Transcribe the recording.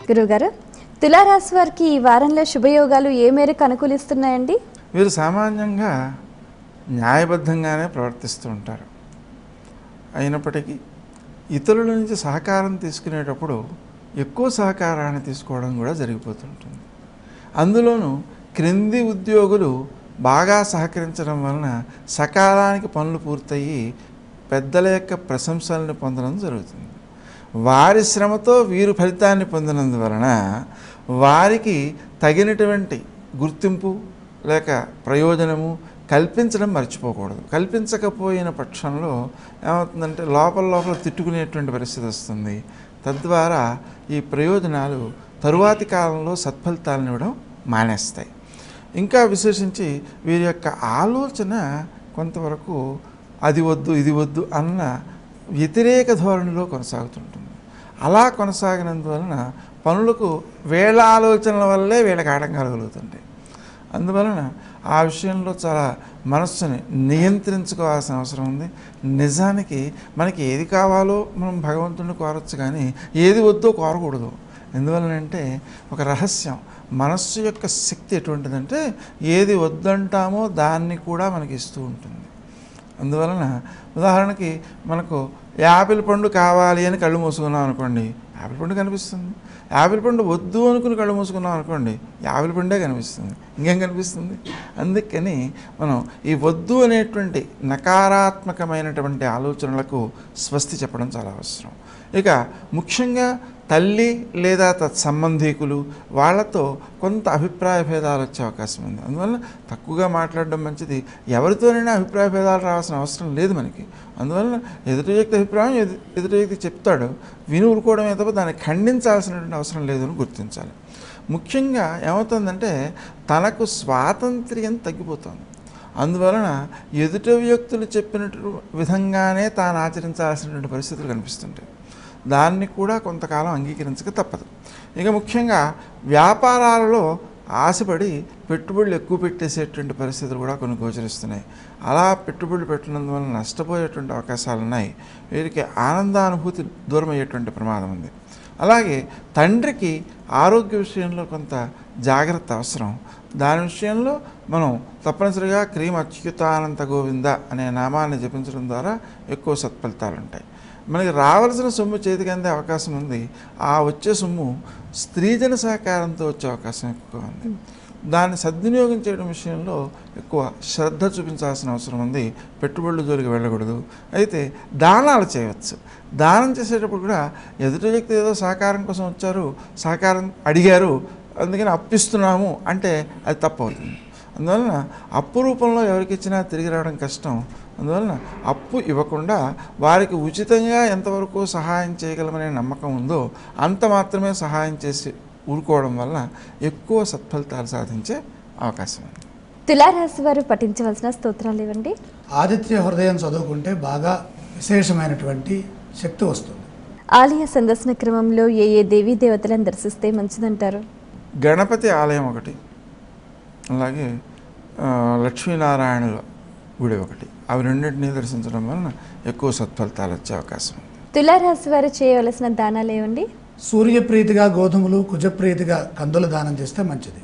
గురుగారు, తులారాశి వారికి ఈ వారంలో శుభయోగాలు ఏ మేరకు అనుకూలిస్తున్నాయండి? వీరు సామాన్యంగా న్యాయబద్ధంగానే ప్రవర్తిస్తూ ఉంటారు. అయినప్పటికీ ఇతరుల నుంచి సహకారం తీసుకునేటప్పుడు ఎక్కువ సహకారాన్ని తీసుకోవడం కూడా జరిగిపోతుంటుంది. అందులోనూ క్రింది ఉద్యోగులు బాగా సహకరించడం వలన సకాలానికి పనులు పూర్తయి పెద్దల యొక్క ప్రశంసలను పొందడం జరుగుతుంది. వారి శ్రమతో వీరు ఫలితాన్ని పొందినందువలన వారికి తగినటువంటి గుర్తింపు లేక ప్రయోజనము కల్పించడం మర్చిపోకూడదు. కల్పించకపోయిన పక్షంలో ఏమవుతుందంటే లోపల తిట్టుకునేటువంటి పరిస్థితి వస్తుంది. తద్వారా ఈ ప్రయోజనాలు తరువాతి కాలంలో సత్ఫలితాలను ఇవ్వడం మానేస్తాయి. ఇంకా విశేషించి వీరి యొక్క ఆలోచన కొంతవరకు అది వద్దు ఇది వద్దు అన్న వ్యతిరేక ధోరణిలో కొనసాగుతుంటుంది. అలా కొనసాగినందువలన పనులకు వీళ్ళ ఆలోచనల వల్లే వీళ్ళకి ఆటంకాలు కలుగుతుంటాయి. అందువలన ఆ విషయంలో చాలా మనస్సుని నియంత్రించుకోవాల్సిన అవసరం ఉంది. నిజానికి మనకి ఏది కావాలో మనం భగవంతుడిని కోరచ్చు, కానీ ఏది వద్దో కోరకూడదు. ఎందువలనంటే ఒక రహస్యం, మనస్సు యొక్క శక్తి ఎటువంటిదంటే ఏది వద్దంటామో దాన్ని కూడా మనకి ఇస్తూ ఉంటుంది. అందువలన ఉదాహరణకి మనకు యాపిల్ పండు కావాలి అని కళ్ళు మూసుకున్నాం అనుకోండి, యాపిల్ పండు కనిపిస్తుంది. యాపిల్ పండు వద్దు అనుకుని కళ్ళు మూసుకున్నాం అనుకోండి, యాపిల్ పండే కనిపిస్తుంది, ఇంకేం కనిపిస్తుంది. అందుకని మనం ఈ వద్దు అనేటువంటి నకారాత్మకమైనటువంటి ఆలోచనలకు స్వస్తి చెప్పడం చాలా అవసరం. ఇక ముఖ్యంగా తల్లి లేదా తత్సంబంధీకులు వాళ్ళతో కొంత అభిప్రాయ భేదాలు వచ్చే అవకాశం ఉంది. అందువల్ల తక్కువగా మాట్లాడడం మంచిది. ఎవరితోనైనా అభిప్రాయ భేదాలు రావాల్సిన అవసరం లేదు మనకి. అందువల్ల ఎదుటి వ్యక్తి అభిప్రాయం ఎదుటి వ్యక్తి చెప్తాడు, విని ఊరుకోవడమే తప్ప దాన్ని ఖండించాల్సినటువంటి అవసరం లేదని గుర్తించాలి. ముఖ్యంగా ఏమవుతుందంటే తనకు స్వాతంత్ర్యం తగ్గిపోతుంది. అందువలన ఎదుటి వ్యక్తులు చెప్పినట్టు విధంగానే తాను ఆచరించాల్సినటువంటి పరిస్థితులు కనిపిస్తుంటాయి. దాన్ని కూడా కొంతకాలం అంగీకరించక తప్పదు. ఇక ముఖ్యంగా వ్యాపారాలలో ఆశపడి పెట్టుబడులు ఎక్కువ పెట్టేసేటువంటి పరిస్థితులు కూడా కొన్ని గోచరిస్తున్నాయి. అలా పెట్టుబడులు పెట్టినందువల్ల నష్టపోయేటువంటి అవకాశాలు ఉన్నాయి. వీరికి ఆనందానుభూతి దూరం అయ్యేటువంటి ప్రమాదం ఉంది. అలాగే తండ్రికి ఆరోగ్య విషయంలో కొంత జాగ్రత్త అవసరం. దాని విషయంలో మనం తప్పనిసరిగా క్రీం అచ్యుతానంత గోవింద అనే నామాన్ని జపించడం ద్వారా ఎక్కువ సత్ఫలితాలు ఉంటాయి. మనకి రావాల్సిన సొమ్ము చేతికి అందే అవకాశం ఉంది. ఆ వచ్చే సొమ్ము స్త్రీజన సహకారంతో వచ్చే అవకాశం ఎక్కువ ఉంది. దాన్ని సద్వినియోగం చేయడం విషయంలో ఎక్కువ శ్రద్ధ చూపించాల్సిన అవసరం ఉంది. పెట్టుబడుల జోలికి వెళ్ళకూడదు. అయితే దానాలు చేయవచ్చు. దానం చేసేటప్పుడు కూడా ఎదుటి వ్యక్తి ఏదో సహకారం కోసం వచ్చారు, సహకారం అడిగారు, అందుకని అప్పిస్తున్నాము అంటే అది తప్పు అవుతుంది. అందువలన అప్పు రూపంలో ఎవరికి ఇచ్చినా తిరిగి రావడం కష్టం. అందువలన అప్పు ఇవ్వకుండా వారికి ఉచితంగా ఎంతవరకు సహాయం చేయగలమనే నమ్మకం ఉందో అంత మాత్రమే సహాయం చేసి ఊరుకోవడం వల్ల ఎక్కువ సత్ఫలితాలు సాధించే అవకాశం ఉంది. తులారాశి వారు పఠించవలసిన స్తోత్రాలు ఇవ్వండి. ఆదిత్య హృదయం చదువుకుంటే బాగా విశేషమైనటువంటి శక్తి వస్తుంది. ఆలయ సందర్శన క్రమంలో ఏ దేవీ దేవతలను దర్శిస్తే మంచిదంటారు? గణపతి ఆలయం ఒకటి, అలాగే లక్ష్మీనారాయణుల గుడి ఒకటి, అవి రెండింటినీ దర్శించడం వలన ఎక్కువ సత్ఫలితాలు వచ్చే అవకాశం ఉంది. తులారాశి వారు చేయవలసిన దానాలు ఏవండి? సూర్యప్రీతిగా గోధుమలు, కుజప్రీతిగా కందుల దానం చేస్తే మంచిది.